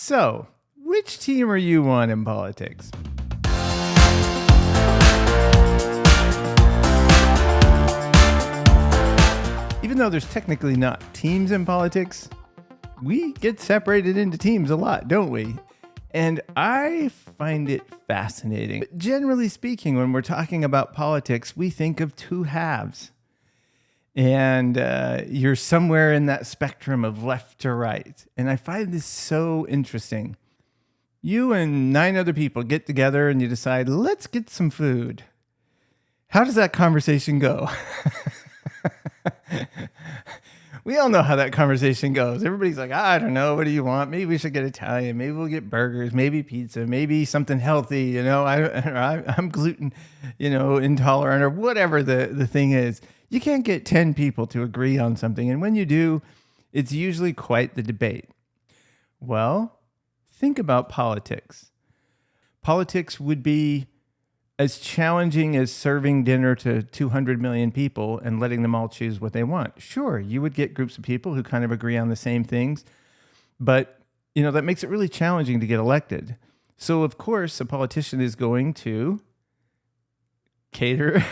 So, which team are you on in politics? Even though there's technically not teams in politics, we get separated into teams a lot, don't we? And I find it fascinating. But generally speaking, when we're talking about politics, we think of two halves. And you're somewhere in that spectrum of left to right. And I find this so interesting. You and 9 other people get together and you decide, let's get some food. How does that conversation go? We all know how that conversation goes. Everybody's like, I don't know. What do you want? Maybe we should get Italian. Maybe we'll get burgers. Maybe pizza. Maybe something healthy. I'm gluten, intolerant or whatever the thing is. You can't get 10 people to agree on something. And when you do, it's usually quite the debate. Well, think about politics. Politics would be as challenging as serving dinner to 200 million people and letting them all choose what they want. Sure, you would get groups of people who kind of agree on the same things, but that makes it really challenging to get elected. So of course, a politician is going to cater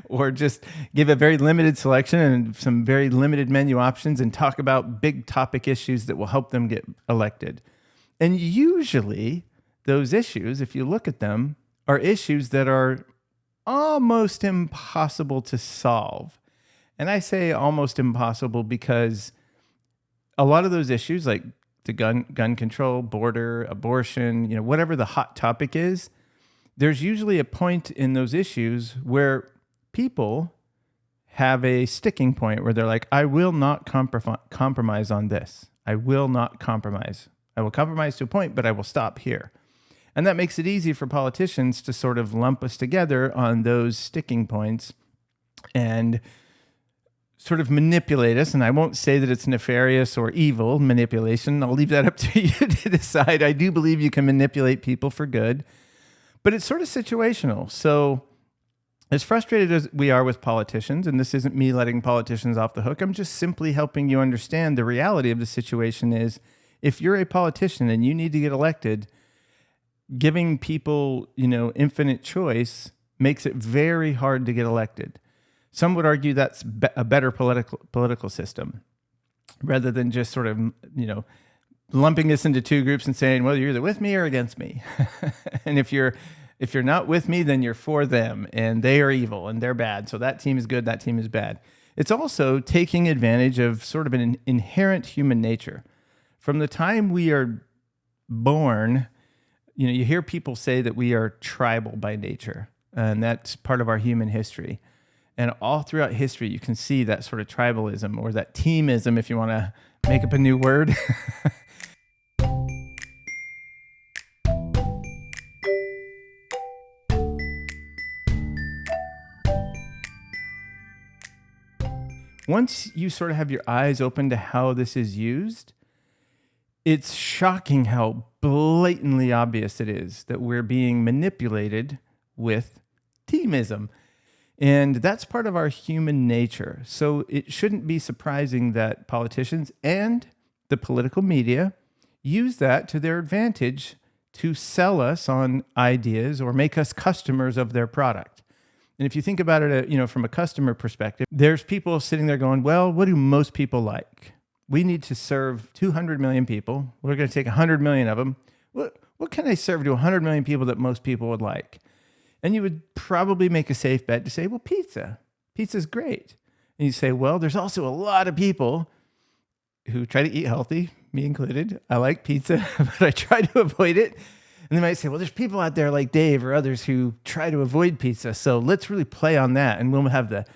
or just give a very limited selection and some very limited menu options and talk about big topic issues that will help them get elected. And usually those issues, if you look at them, are issues that are almost impossible to solve. And I say almost impossible because a lot of those issues, like the gun control, border, abortion, whatever the hot topic is, there's usually a point in those issues where people have a sticking point where they're like, I will not compromise on this. I will not compromise. I will compromise to a point, but I will stop here. And that makes it easy for politicians to sort of lump us together on those sticking points and sort of manipulate us. And I won't say that it's nefarious or evil manipulation. I'll leave that up to you to decide. I do believe you can manipulate people for good, but it's sort of situational. So as frustrated as we are with politicians, and this isn't me letting politicians off the hook, I'm just simply helping you understand the reality of the situation is if you're a politician and you need to get elected, giving people, infinite choice makes it very hard to get elected. Some would argue that's a better political system rather than just sort of, lumping us into two groups and saying, well, you're either with me or against me. And if you're not with me, then you're for them and they are evil and they're bad. So that team is good, that team is bad. It's also taking advantage of sort of an inherent human nature. From the time we are born, you hear people say that we are tribal by nature, and that's part of our human history. And all throughout history, you can see that sort of tribalism or that teamism, if you want to make up a new word. Once you sort of have your eyes open to how this is used, it's shocking how blatantly obvious it is that we're being manipulated with teamism. And that's part of our human nature. So it shouldn't be surprising that politicians and the political media use that to their advantage to sell us on ideas or make us customers of their product. And if you think about it, from a customer perspective, there's people sitting there going, well, what do most people like? We need to serve 200 million people. We're going to take 100 million of them. What can I serve to 100 million people that most people would like? And you would probably make a safe bet to say, well, pizza. Pizza's great. And you say, well, there's also a lot of people who try to eat healthy, me included. I like pizza, but I try to avoid it. And they might say, well, there's people out there like Dave or others who try to avoid pizza. So let's really play on that. And we'll have the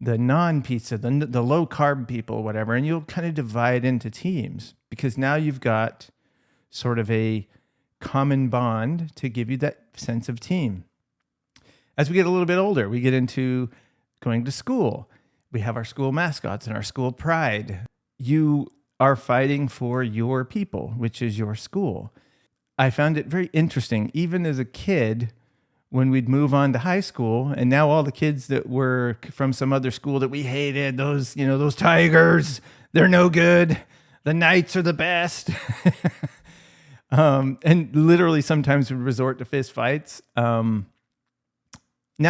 non-pizza, the low-carb people, whatever, and you'll kind of divide into teams because now you've got sort of a common bond to give you that sense of team. As we get a little bit older, we get into going to school. We have our school mascots and our school pride. You are fighting for your people, which is your school. I found it very interesting, even as a kid, when we'd move on to high school, and now all the kids that were from some other school that we hated, those Tigers, they're no good. The Knights are the best. And literally sometimes we resort to fist fights. Now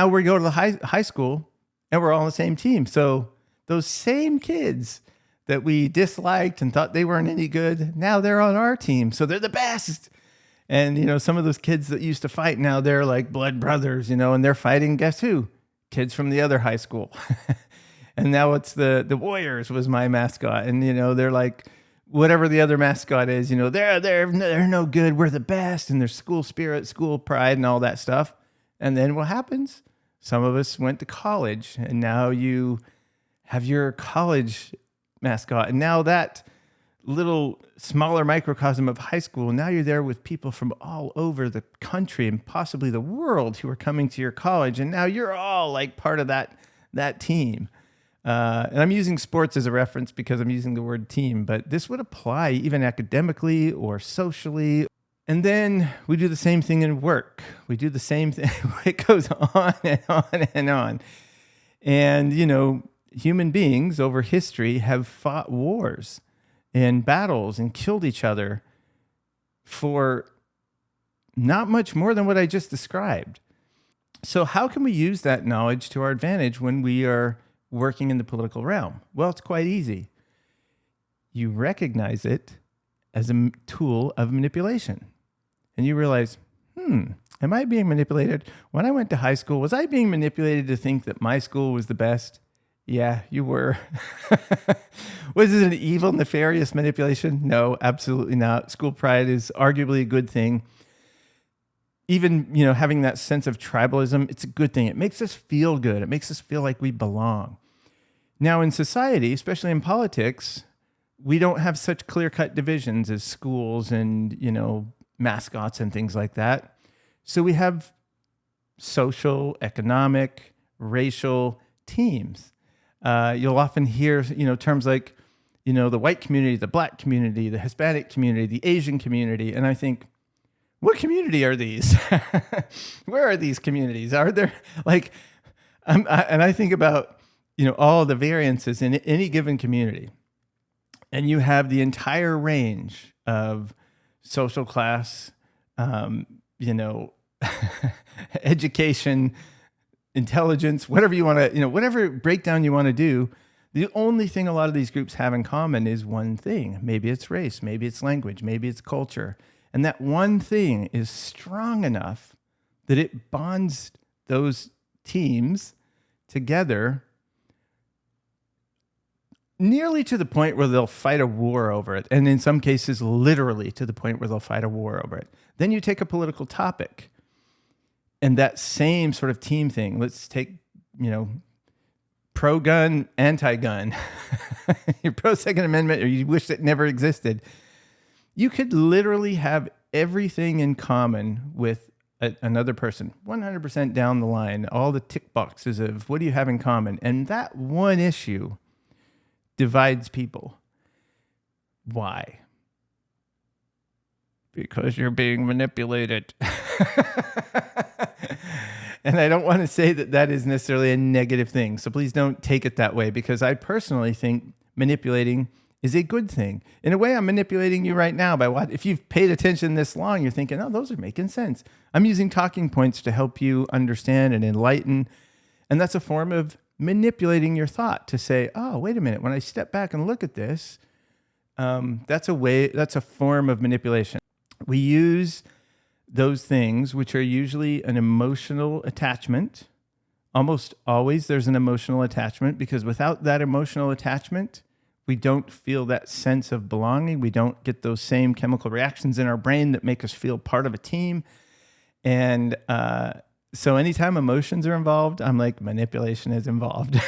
we go to the high school and we're all on the same team. So those same kids that we disliked and thought they weren't any good, now they're on our team. So they're the best. And, some of those kids that used to fight, now they're like blood brothers, and they're fighting, guess who? Kids from the other high school. And now it's the Warriors was my mascot. And, they're like, whatever the other mascot is, they're no good. We're the best. And there's school spirit, school pride, and all that stuff. And then what happens? Some of us went to college, and now you have your college mascot. And now that little smaller microcosm of high school, now you're there with people from all over the country and possibly the world who are coming to your college. And now you're all like part of that team. And I'm using sports as a reference because I'm using the word team, but this would apply even academically or socially. And then we do the same thing in work. We do the same thing. It goes on and on and on. And, human beings over history have fought wars and battles and killed each other for not much more than what I just described. So how can we use that knowledge to our advantage when we are working in the political realm? Well, it's quite easy. You recognize it as a tool of manipulation. And you realize, am I being manipulated? When I went to high school, was I being manipulated to think that my school was the best? Yeah, you were. Was it an evil, nefarious manipulation? No, absolutely not. School pride is arguably a good thing. Even, having that sense of tribalism, it's a good thing. It makes us feel good. It makes us feel like we belong. Now, in society, especially in politics, we don't have such clear-cut divisions as schools and, mascots and things like that. So we have social, economic, racial teams. You'll often hear, terms like, the white community, the black community, the Hispanic community, the Asian community. And I think, what community are these? Where are these communities? Are there and I think about, all the variances in any given community. And you have the entire range of social class, education, intelligence, whatever you want to, whatever breakdown you want to do. The only thing a lot of these groups have in common is one thing. Maybe it's race, maybe it's language, maybe it's culture. And that one thing is strong enough that it bonds those teams together nearly to the point where they'll fight a war over it. And in some cases, literally to the point where they'll fight a war over it. Then you take a political topic and that same sort of team thing. Let's take, pro-gun, anti-gun. You're pro-Second Amendment or you wish it never existed. You could literally have everything in common with another person, 100% down the line, all the tick boxes of what do you have in common? And that one issue divides people. Why? Because you're being manipulated. And I don't want to say that that is necessarily a negative thing. So please don't take it that way, because I personally think manipulating is a good thing. In a way, I'm manipulating you right now by what? If you've paid attention this long, you're thinking, oh, those are making sense. I'm using talking points to help you understand and enlighten. And that's a form of manipulating your thought to say, oh, wait a minute. When I step back and look at this, that's a form of manipulation. We use those things, which are usually an emotional attachment. Almost always there's an emotional attachment, because without that emotional attachment, we don't feel that sense of belonging. We don't get those same chemical reactions in our brain that make us feel part of a team. And so anytime emotions are involved, I'm like, manipulation is involved.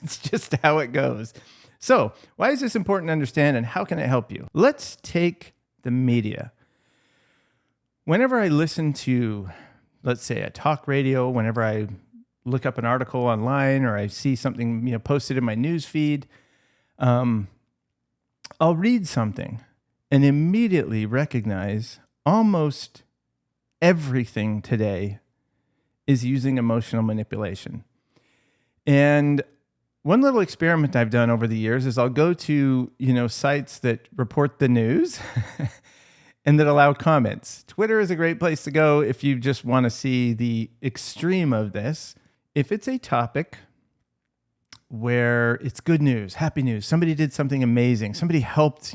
It's just how it goes. So why is this important to understand, and how can it help you? Let's take the media. Whenever I listen to, let's say, a talk radio, whenever I look up an article online or I see something posted in my news feed, I'll read something and immediately recognize almost everything today is using emotional manipulation. And One little experiment I've done over the years is I'll go to, sites that report the news and that allow comments. Twitter is a great place to go if you just want to see the extreme of this. If it's a topic where it's good news, happy news, somebody did something amazing, somebody helped,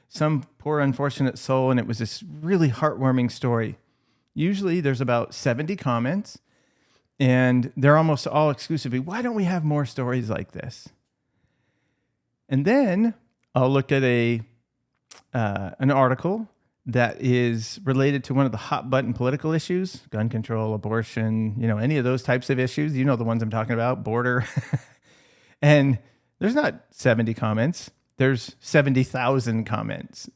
some poor unfortunate soul, and it was this really heartwarming story. Usually there's about 70 comments, and they're almost all exclusively, why don't we have more stories like this? And then I'll look at an article that is related to one of the hot button political issues, gun control, abortion, any of those types of issues. You know the ones I'm talking about, border. And there's not 70 comments. There's 70,000 comments.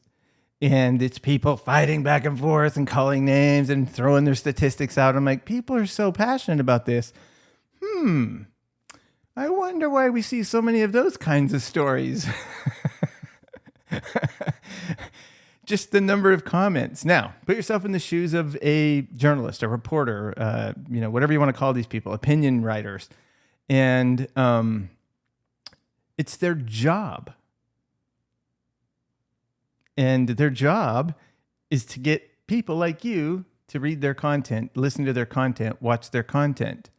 And it's people fighting back and forth and calling names and throwing their statistics out. I'm like, people are so passionate about this. I wonder why we see so many of those kinds of stories. Just the number of comments. Now, put yourself in the shoes of a journalist, a reporter, whatever you want to call these people, opinion writers. And it's their job. And their job is to get people like you to read their content, listen to their content, watch their content.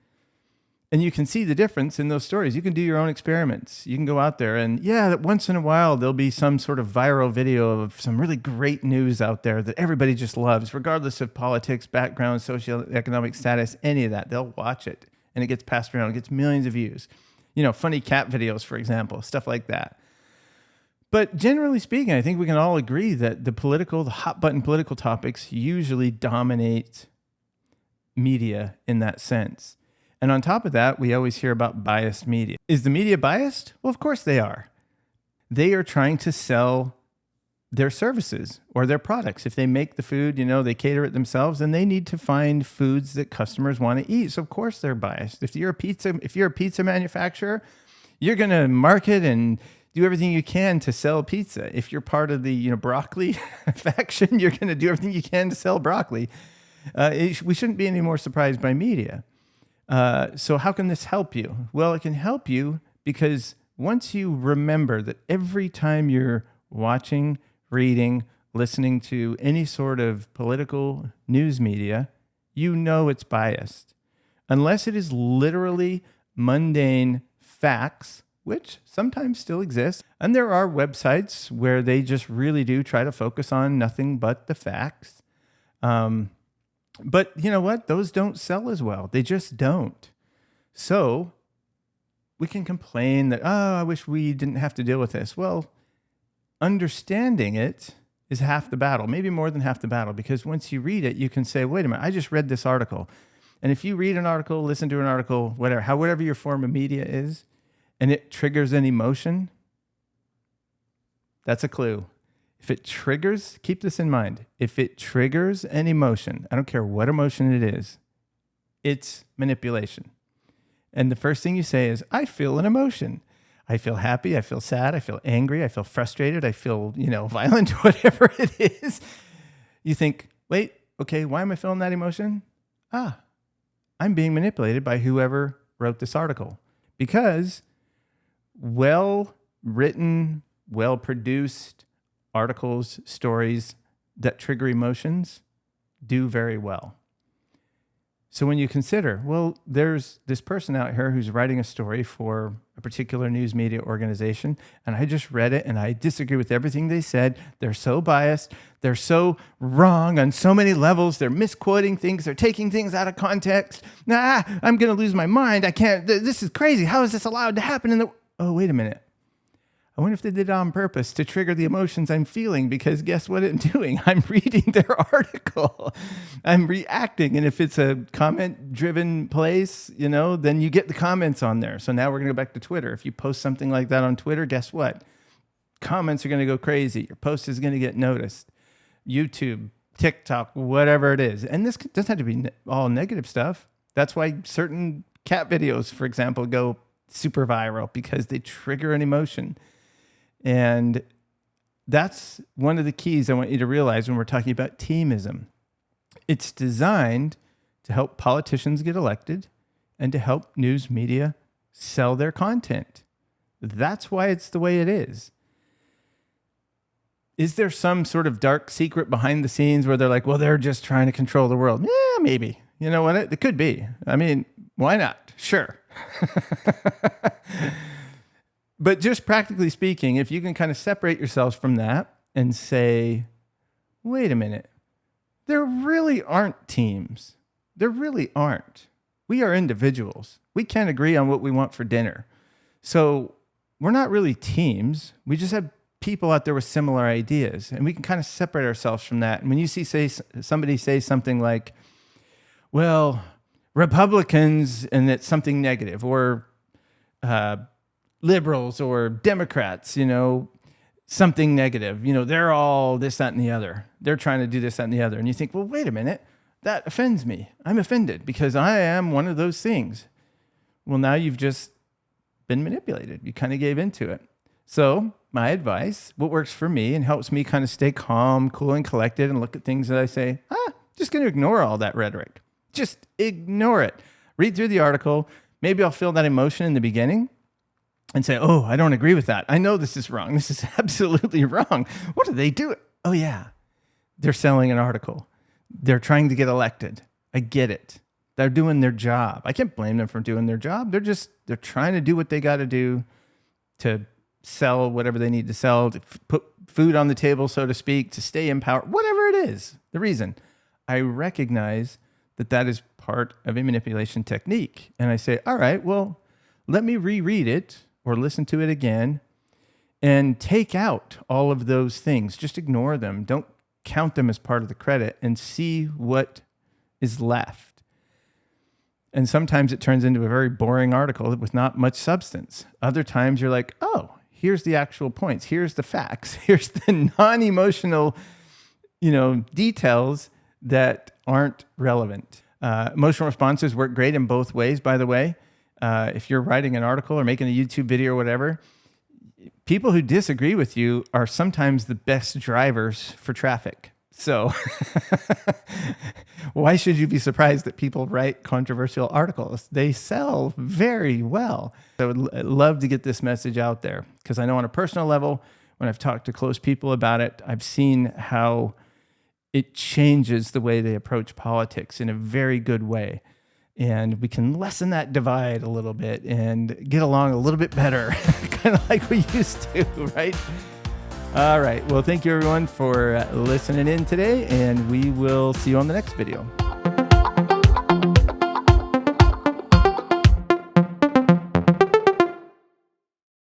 And you can see the difference in those stories. You can do your own experiments. You can go out there and once in a while, there'll be some sort of viral video of some really great news out there that everybody just loves, regardless of politics, background, socioeconomic status, any of that. They'll watch it and it gets passed around. It gets millions of views. Funny cat videos, for example, stuff like that. But generally speaking, I think we can all agree that the hot button political topics usually dominate media in that sense. And on top of that, we always hear about biased media. Is the media biased? Well, of course they are. They are trying to sell their services or their products. If they make the food, they cater it themselves, and they need to find foods that customers want to eat. So of course they're biased. If you're a pizza manufacturer, you're going to market and do everything you can to sell pizza. If you're part of the broccoli faction, you're going to do everything you can to sell broccoli. We shouldn't be any more surprised by media. So how can this help you? Well, it can help you because once you remember that every time you're watching, reading, listening to any sort of political news media, it's biased. Unless it is literally mundane facts, which sometimes still exist. And there are websites where they just really do try to focus on nothing but the facts. But you know what? Those don't sell as well. They just don't. So we can complain that, I wish we didn't have to deal with this. Well, understanding it is half the battle, maybe more than half the battle, because once you read it, you can say, wait a minute, I just read this article. And if you read an article, listen to an article, whatever your form of media is, and it triggers an emotion, that's a clue. If it triggers, keep this in mind. If it triggers an emotion, I don't care what emotion it is, it's manipulation. And the first thing you say is, I feel an emotion. I feel happy. I feel sad. I feel angry. I feel frustrated. I feel, violent, whatever it is. You think, wait, okay, why am I feeling that emotion? I'm being manipulated by whoever wrote this article. Because well-written, well-produced articles, stories that trigger emotions do very well. So when you consider, well, there's this person out here who's writing a story for a particular news media organization, and I just read it and I disagree with everything they said. They're so biased. They're so wrong on so many levels. They're misquoting things. They're taking things out of context. I'm going to lose my mind. I can't. This is crazy. How is this allowed to happen Oh, wait a minute. I wonder if they did it on purpose to trigger the emotions I'm feeling, because guess what I'm doing? I'm reading their article. I'm reacting. And if it's a comment-driven place, then you get the comments on there. So now we're going to go back to Twitter. If you post something like that on Twitter, guess what? Comments are going to go crazy. Your post is going to get noticed. YouTube, TikTok, whatever it is. And this doesn't have to be all negative stuff. That's why certain cat videos, for example, go super viral, because they trigger an emotion. And that's one of the keys I want you to realize when we're talking about teamism. It's designed to help politicians get elected and to help news media sell their content. That's why it's the way it is. Is there some sort of dark secret behind the scenes where they're like, well, they're just trying to control the world? Yeah, maybe. You know what? It could be. I mean, why not? Sure. But just practically speaking, if you can kind of separate yourselves from that and say, wait a minute, there really aren't teams. There really aren't. We are individuals. We can't agree on what we want for dinner. So we're not really teams. We just have people out there with similar ideas, and we can kind of separate ourselves from that. And when you see somebody say something like, well, Republicans, and it's something negative, or liberals or Democrats, something negative, they're all this, that, and the other. They're trying to do this, that, and the other. And you think, well, wait a minute, that offends me. I'm offended because I am one of those things. Well, now you've just been manipulated. You kind of gave into it. So my advice, what works for me and helps me kind of stay calm, cool, and collected and look at things that I say, just going to ignore all that rhetoric. Just ignore it. Read through the article. Maybe I'll feel that emotion in the beginning and say, oh, I don't agree with that. I know this is wrong. This is absolutely wrong. What do they do? Oh, yeah. They're selling an article. They're trying to get elected. I get it. They're doing their job. I can't blame them for doing their job. They're trying to do what they got to do to sell whatever they need to sell, to put food on the table, so to speak, to stay in power, whatever it is. The reason I recognize that is part of a manipulation technique. And I say, all right, well, let me reread it or listen to it again and take out all of those things. Just ignore them. Don't count them as part of the credit and see what is left. And sometimes it turns into a very boring article with not much substance. Other times you're like, oh, here's the actual points. Here's the facts. Here's the non-emotional, details that aren't relevant. Emotional responses work great in both ways, by the way. If you're writing an article or making a YouTube video or whatever, people who disagree with you are sometimes the best drivers for traffic. So why should you be surprised that people write controversial articles? They sell very well. I would love to get this message out there because I know on a personal level, when I've talked to close people about it, I've seen how it changes the way they approach politics in a very good way. And we can lessen that divide a little bit and get along a little bit better, kind of like we used to, right? All right. Well, thank you everyone for listening in today, and we will see you on the next video.